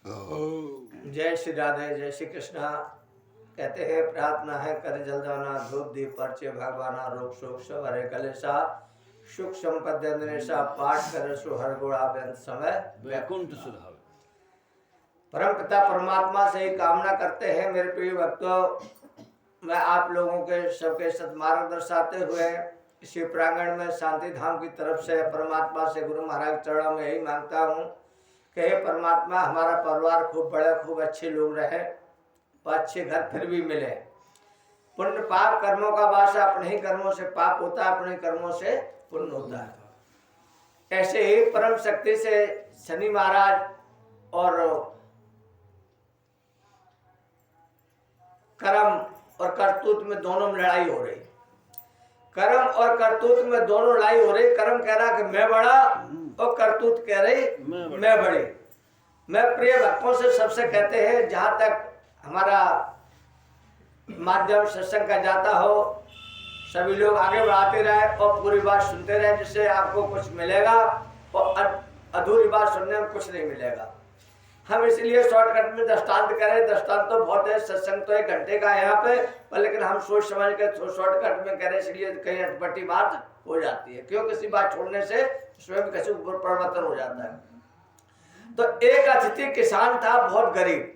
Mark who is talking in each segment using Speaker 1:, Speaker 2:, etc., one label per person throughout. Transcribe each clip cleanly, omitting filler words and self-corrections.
Speaker 1: जय श्री राधे, जय श्री कृष्णा। कहते हैं प्रार्थना है कर जलदाना धूप दीप पर्चे भगवाना रोग शोक सब हरे कलेसा सुख संपत्ति अंदरेशा पाठ कर सो हर गुणा बेंत समय
Speaker 2: वैकुंठ सुधावे।
Speaker 1: परम पिता परमात्मा से ही कामना करते हैं मेरे प्रिय भक्तों, मैं आप लोगों के सबके सत्मार्ग दर्शाते हुए इसी प्रांगण में शांति धाम की तरफ से परमात्मा से गुरु महाराज चरणों में यही मांगता हूँ कि हे परमात्मा हमारा परिवार खूब बड़े खूब अच्छे लोग रहे और अच्छे घर फिर भी मिले। पुण्य पाप कर्मों का वासा, अपने ही कर्मों से पाप होता है, अपने कर्मों से पुण्य होता है। ऐसे ही परम शक्ति से शनि महाराज और कर्म और करतूत में दोनों में लड़ाई हो रही। कर्म और करतूत में दोनों लड़ाई हो रही। कर्म कह रहा कि मैं बड़ा और करतूत कह रही मैं बड़ी। मैं प्रिय भक्तों से सबसे कहते हैं, जहां तक हमारा माध्यम सत्संग का जाता हो, सभी लोग आगे बढ़ाते रहे और पूरी बात सुनते रहे, जिससे आपको कुछ मिलेगा और अधूरी बात सुनने में कुछ नहीं मिलेगा। हम इसलिए शॉर्टकट में दृष्टांत करें। दृष्टांत तो बहुत है, सत्संग तो 1 घंटे का है यहाँ पे, पर लेकिन हम सोच समझ के शॉर्टकट में करें, इसलिए कहीं अटपटी बात हो जाती है। क्यों? किसी बात छोड़ने से स्वयं किसी ऊपर परिवर्तन हो जाता है। तो एक अतिथि किसान था, बहुत गरीब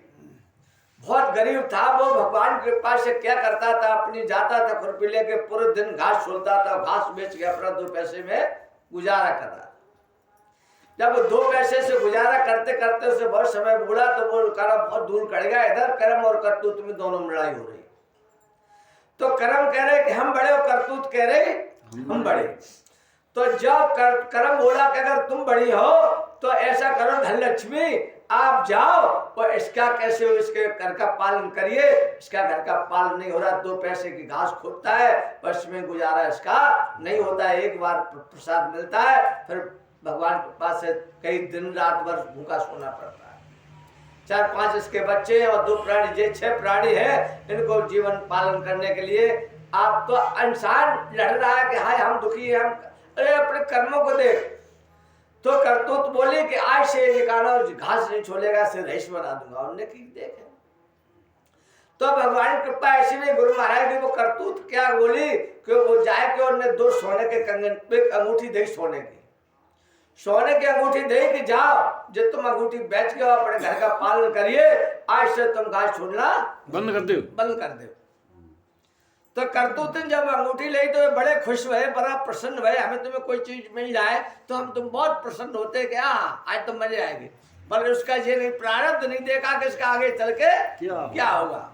Speaker 1: था। वो भगवान की कृपा से क्या करता था, अपनी जाता था खुरपी लेके पूरे दिन घास छोलता था, घास बेच के अपना 2 पैसे में गुजारा कर रहा। जब 2 पैसे से गुजारा करते करते उसे बहुत समय बुढ़ा, तो वो कर्म बहुत दूर कट गया। इधर कर्म और करतूत में दोनों में लड़ाई हो रही। तो कर्म कह रहे कि हम बड़े और करतूत कह रहे हम बड़े। तो जब कर्म बोला कि अगर तुम बड़ी हो तो ऐसा करो धनलक्ष्मी आप जाओ और इसका कैसे हो, इसके घर का पालन करिए। इसका घर का पालन नहीं हो रहा, 2 पैसे की घास खोदता है, बस में गुजारा इसका नहीं होता है। एक बार प्रसाद मिलता है, फिर भगवान के पास से कई दिन रात भर भूखा सोना पड़ता है। 4-5 इसके बच्चे और 2 प्राणी, ये 6 प्राणी है, इनको जीवन पालन करने के लिए आप तो इंसान लड़ रहा है कि हाय हम दुखी है, हम अरे अपने कर्मों को देख। तो करतूत बोले कि आज से निकालो, घास नहीं छोड़ेगा, से रईस बना दूंगा। उन्होंने की देखे तो भगवान कृपा ऐसी नहीं। गुरु महाराज की वो करतूत क्या बोली कि वो जाए कि उन्होंने 2 सोने के कंगन पे अंगूठी दी, सोने की अंगूठी दे कि जाओ जो तुम अंगूठी बेच के अपने घर का पालन करिए, आज से तुम घास छोड़ना बंद कर दो। तो करतूत जब अंगूठी ली तो बड़े खुश हुए, बड़ा प्रसन्न हुए। हमें तुम्हें कोई चीज मिल जाए तो हम तुम बहुत प्रसन्न होते कि आज तो मजे आएंगे, पर उसका ये नहीं प्रारब्ध नहीं देखा कि इसका आगे चल के क्या होगा।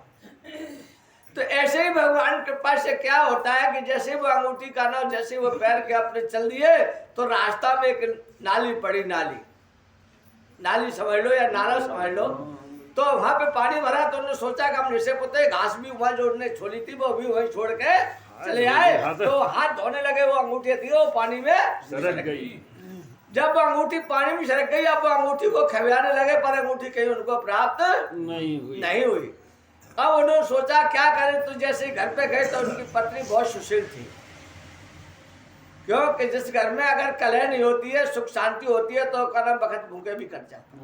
Speaker 1: तो ऐसे ही भगवान कृपा से क्या होता है कि जैसे वो अंगूठी का नाम, जैसे वो पैर के अपने चल दिए तो रास्ता में एक नाली पड़ी। नाली समझ लो या नाला समझ लो। तो वहां पे पानी भरा तो उन्होंने सोचा कि हम निशे पुते घास भी वहां जो उन्होंने छोड़ी थी वो भी वहीं छोड़ के चले आए। तो हाथ धोने लगे, वो अंगूठी थी वो पानी में सरक गई। जब वो अंगूठी पानी में सरक गई, अब वो अंगूठी को खिलाने लगे, पर अंगूठी कहीं उनको प्राप्त नहीं हुई। अब उन्होंने सोचा क्या करें। तो जैसे घर पे गए तो उनकी पत्नी बहुत सुशील थी। क्योंकि जिस घर में अगर कलह नहीं होती है, सुख शांति होती है, तो कर्म वक्त भूखे भी कट जाते।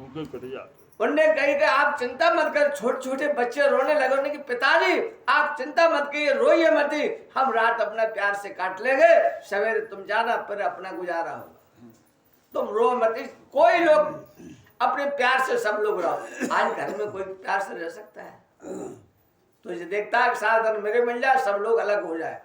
Speaker 1: उन्होंने कही कि आप चिंता मत कर, छोटे छोटे बच्चे रोने लगे। उन्होंने कि पिताजी आप चिंता मत कीजिए, रोइए मत, हम रात अपना प्यार से काट लेंगे, सवेरे तुम जाना, फिर अपना गुजारा होगा, तुम रो मत। कोई लोग अपने प्यार से सब लोग रहो। आज घर में कोई प्यार से रह सकता है? तो ये देखता है सारा दिन मेरे मिल जाए, सब लोग अलग हो जाए।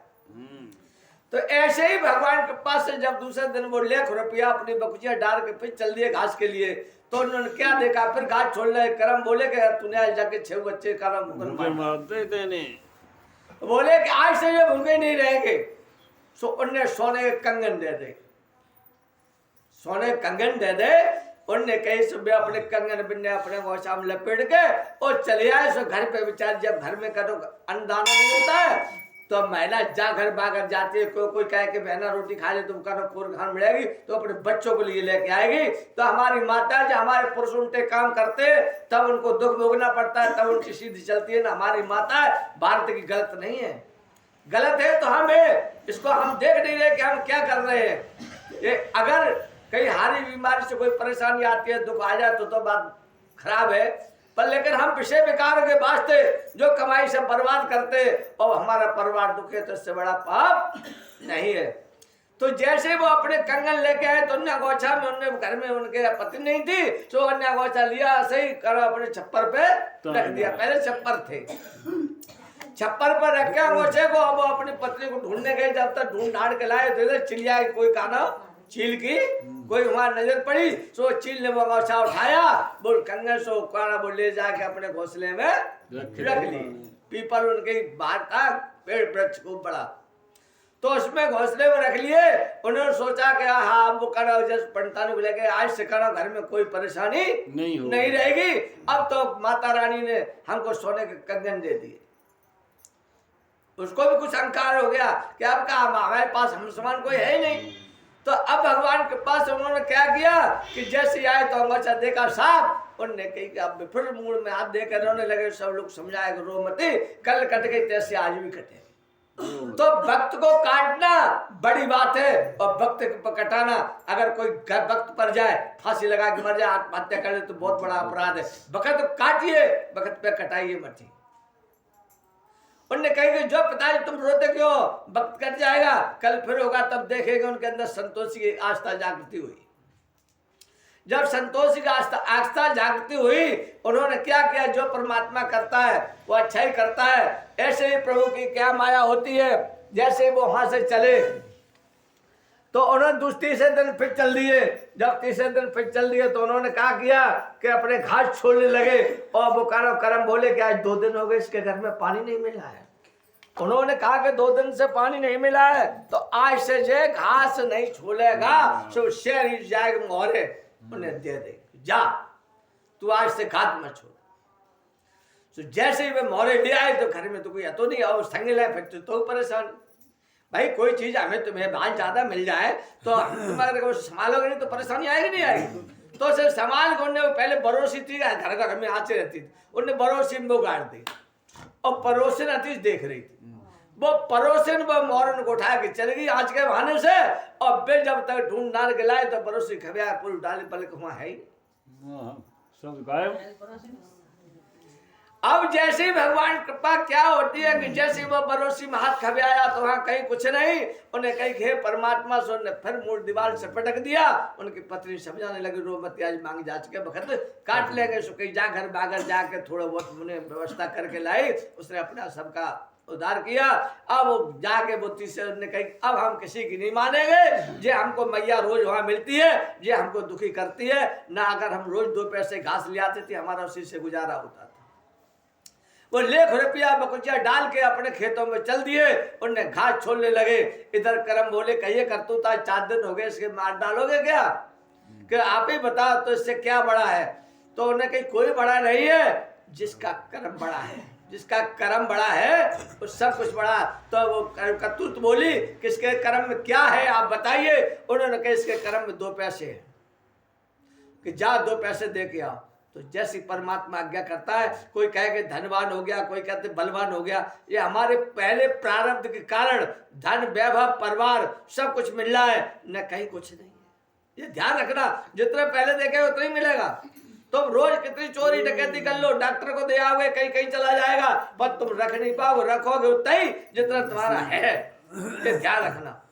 Speaker 1: तो ऐसे ही भगवान के पास से जब दूसरे दिन वो 1 रुपया अपनी बकुचिया डाल के फिर चल दिए घास के लिए, तो उन्होंने क्या देखा, फिर घास छोड़ रहे। कर्म बोले कि तूने आज जाके 6 बच्चे कर्म बोले कि आज से ये भूखे नहीं रहेंगे। सो उन्हें सोने के कंगन दे दे, उनने कहीं सुबह अपने कंगन बिन्ने अपने गोशा में लपेट के और चले आए। सो घर पे बेचारे, जब घर में करो अन्नदाना नहीं होता है तो महिला जा घर बागर जाती है। कोई कहे कि बहना रोटी खा ले, तुम करो पूरे घर मिलेगी, तो अपने बच्चों को लिए लेके आएगी। तो हमारी माता जो हमारे पुरुष उल्टे काम करते तब उनको दुख भोगना पड़ता है, तब उनकी सीधी चलती है ना। हमारी माता भारत की गलत नहीं है, गलत है तो हम है, इसको हम देख नहीं रहे कि हम क्या कर रहे हैं। ये अगर कहीं हारी बीमारी से कोई परेशानी आती है, दुख आ जाए तो बात खराब है, पर लेकिन हम विषय विकार के वास्ते जो कमाई से बर्बाद करते और हमारा परिवार दुखे तो इससे बड़ा पाप नहीं है। तो जैसे वो अपने कंगन लेके आए तो अन्य गोछा में उनने घर में उनके पत्नी नहीं थी, तो अन्य गोछा लिया सही करो अपने छप्पर पे रख दिया। पहले छप्पर थे, छप्पर पर रख के गोछे को अब अपनी पत्नी को ढूंढने गए। जब तक ढूंढ ढांड के लाए तो इधर चिड़िया कोई काना चील की कोई वहां नजर पड़ी, सो चील ने वो गोछा उठाया, बोल कंगन सो काना बोल ले जाके अपने घोंसले में रख ली। पीपल उनके बाहर था, पेड़ वृक्ष खूब बड़ा, तो उसमें घोंसले में रख लिए। उन्होंने सोचा कि हाँ वो करो जैसे पंडितान को लेके आज से करो, घर में कोई परेशानी नहीं रहेगी। अब तो माता रानी ने हमको सोने के कंगन दे दिए। उसको भी कुछ अहंकार हो गया कि अब का हमारे पास हम समान कोई है ही नहीं। तो अब भगवान के पास उन्होंने क्या किया कि जैसे आए तो अंगोछा देखा साफ, उन्होंने कही कि अब फिर मूड में हाथ देकर रोने लगे। सब लोग समझाए कि रो मत, कल कट गई तैसे आज भी कटे। तो भक्त को काटना बड़ी बात है और भक्त को कटाना, अगर कोई भक्त पर जाए फांसी लगा के मर जाए आत्महत्या कर ले तो बहुत बड़ा अपराध है। भक्त काटिए, भक्त पे कटाइए मत। उन्होंने कही कि जो पिताजी तुम रोते क्यों, भक्त कट जाएगा, कल फिर होगा तब देखेंगे। उनके अंदर संतोष की आस्था जागृति हुई। जब संतोष की आस्था जागृति हुई, उन्होंने क्या किया, जो परमात्मा करता है वो अच्छा ही करता है। ऐसे ही प्रभु की क्या माया होती है। जैसे वो वहां से चले तो उन्होंने तीसरे दिन फिर चल दिए। जब तीसरे दिन फिर चल दिए तो उन्होंने क्या किया कि अपने घाट छोड़ने लगे। और वो करम बोले कि आज 2 दिन हो गए इसके घर में पानी नहीं मिला है। उन्होंने कहा कि 2 दिन से पानी नहीं मिला है तो आज से जे घास नहीं छोड़ेगा सो शेर ही जाएगा मोहरे, उन्हें दे दे, जा तू आज से घात मत छोड़। तो जैसे ही वे मोहरे ले आए तो घर में तो कोई तो नहीं, और संग लाए फिर तो परेशान। भाई कोई चीज हमें तुम्हें भाग ज्यादा मिल जाए तो तुम अगर संभालोगे नहीं तो परेशानी आएगी नहीं आएगी। तो सिर्फ संभाल को पहले पड़ोसी थी, घर में आते रहती थी, उनने पड़ोसी में वो गाड़ दी और पड़ोसन अतीश देख रही थी। वो पड़ोसन वो मोरन को उठा के चली गई आज के बहाने से। और फिर जब तक ढूंढ डाल के लाए तो पड़ोसी खबया पुल डाले पल वहां है सब गायब। अब जैसे ही भगवान कृपा क्या होती है कि जैसे वो पड़ोसी में हाथ खबयाया तो वहां कहीं कुछ नहीं। उन्हें कहीं हे परमात्मा से उन्हें फिर मूड दीवार से पटक दिया। उनकी पत्नी समझाने लगी रो मत, आज मांग जा चुके वक्त काट लेंगे। सो कहीं जा घर बागर जाके थोड़ा बहुत उन्हें व्यवस्था करके लाई। उसने अपना सबका उद्धार किया। अब वो जाके वो तीसरे ने कही अब हम किसी की नहीं मानेंगे। जे हमको मैया रोज वहां मिलती है, जे हमको दुखी करती है ना। अगर हम रोज 2 पैसे घास ले आते थे हमारा उसी से गुजारा होता था। वो ₹1 बकुचिया डाल के अपने खेतों में चल दिए। उनने घास छोड़ने लगे। इधर करम बोले कहिए करतूता 4 दिन हो गए इसके मार डालोगे क्या, कि आप ही बताओ तो इससे क्या बड़ा है। तो उन्हें कही कोई बड़ा नहीं है, जिसका कर्म बड़ा है, जिसका कर्म बड़ा है वो सब कुछ बड़ा। तो वो करतूत बोली किसके कर्म में क्या है आप बताइए। उन्होंने कहा इसके कर्म में 2 पैसे है कि जा 2 पैसे दे के आओ। तो जैसी परमात्मा आज्ञा करता है, कोई कहे कि धनवान हो गया, कोई कहते बलवान हो गया। ये हमारे पहले प्रारब्ध के कारण धन वैभव परिवार सब कुछ मिल रहा है, न कहीं कुछ नहीं है। ये ध्यान रखना, जितने पहले देखे उतना ही मिलेगा। तुम रोज कितनी चोरी डकैती कर लो, डॉक्टर को दे आओगे कहीं कहीं चला जाएगा, पर तुम रख नहीं पाओगे, रखोगे उतना ही जितना तुम्हारा है। ये ध्यान रखना।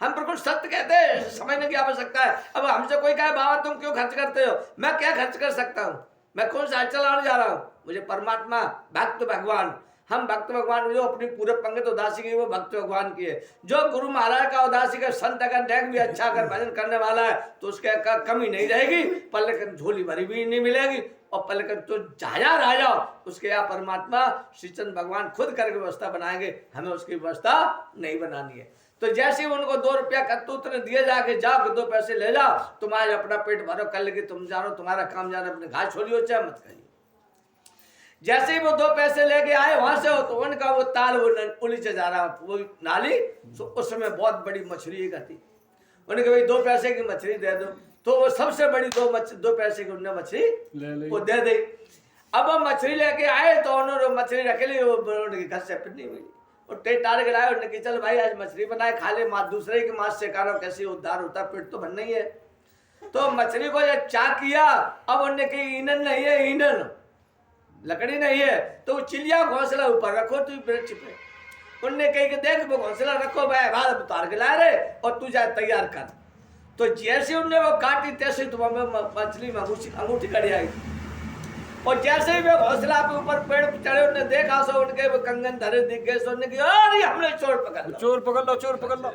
Speaker 1: हम बिल्कुल सत्य कहते हैं, समझने की आवश्यकता है। अब हमसे कोई कहे बाबा तुम क्यों खर्च करते हो, मैं क्या खर्च कर सकता हूँ, मैं कौन सा चलाने जा रहा हूँ। मुझे परमात्मा भक्त भगवान, हम भक्त भगवान जो अपनी पूरे पंगत उदासी की वो भक्त भगवान की है। जो गुरु महाराज का उदासी का संत अगर डेक भी अच्छा अगर भजन करने वाला है तो उसके कमी नहीं रहेगी, पर लेकिन झोली भरी भी नहीं मिलेगी। और पर लेकिन तो जाया रह जाओ उसके यहाँ परमात्मा श्रीचंद भगवान खुद करके व्यवस्था बनाएंगे, हमें उसकी व्यवस्था नहीं बनानी है। तो जैसे उनको ₹2 करतूत ने दिए जाके जाओ 2 पैसे ले जाओ, तुम्हारे अपना पेट भरो कर लेगी, तुम जानो तुम्हारा काम जानो, अपने घास छोड़ियो चाहे मत करिए। जैसे ही वो 2 पैसे लेके आए वहां से, तो उनका वो ताल वो पुली से जा रहा वो नाली, तो उसमें बहुत बड़ी मछली थी। उन्होंने भाई 2 पैसे की मछली दे दो। तो वो सबसे बड़ी 2 पैसे की उन्होंने मछली वो दे दी। अब वो मछली लेके आए तो उन्होंने मछली रख ली, वो घर से फिर नहीं मिली। और टेटार के लाए, उन्होंने चल भाई आज मछली बनाए खा ले, दूसरे के मांस से कारो कैसे उद्धार होता, पेट तो बनना ही है। तो मछली को जब चा किया, अब उनने कही ईंधन नहीं है, ईंधन लकड़ी नहीं है, तो चिड़िया घोंसला ऊपर रखो तू वृक्ष पे। उनने कही कि देख वो घोंसला रखो भाई, बाहर उतार के ला रहे और तू जा तैयार कर। तो जैसे उनने वो काटी तैसे तो मछली में अंगूठी कड़ी आई, और जैसे ही वे घोंसला के ऊपर पेड़ पे चढ़े, उन्हें देखा सो उनके वो कंगन धरे दिख गए। सो उन्होंने कहा अरे हमने चोर पकड़ लो,
Speaker 2: चोर पकड़ लो, चोर पकड़ लो,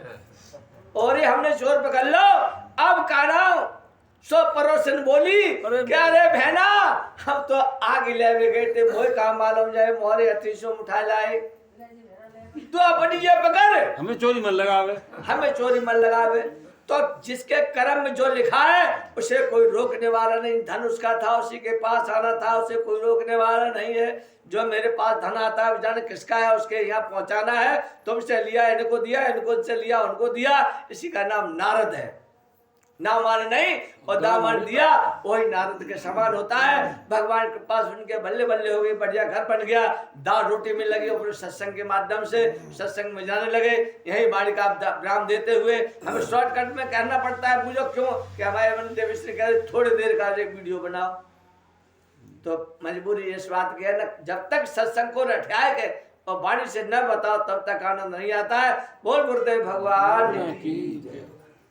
Speaker 1: और ये हमने चोर पकड़ लो। अब काना सो परोसन बोली क्या रे बहना, हम तो आग ले गए थे, मोह काम मालूम जाए मोरे हथी से उठा लाए, तो अपनी ये पकड़
Speaker 2: हमें चोरी मन लगावे,
Speaker 1: हमें चोरी मन लगावे। तो जिसके कर्म में जो लिखा है उसे कोई रोकने वाला नहीं। धन उसका था, उसी के पास आना था, उसे कोई रोकने वाला नहीं है। जो मेरे पास धन आता है जाने किसका है, उसके यहाँ पहुंचाना है। तुमसे लिया इनको दिया, इनको से लिया उनको दिया, इसी का नाम नारद है। नामान नहीं और दामन दिया, वही नारद के समान होता है। भगवान के पास उनके बल्ले बल्ले हो गए, बढ़िया घर बन गया, दाल रोटी में लगी, और सत्संग के माध्यम से सत्संग में जाने लगे। यही बाड़ी का विराम देते हुए हमें शॉर्टकट में कहना पड़ता है, पूछो क्यों, कि हमारे मन देवी कह रहे थोड़ी देर का एक वीडियो बनाओ। तो मजबूरी इस बात की है ना, जब तक सत्संग को रटाए के और वाणी से न बताओ तब तक आनंद नहीं आता है। बोल गुरुदेव भगवान की।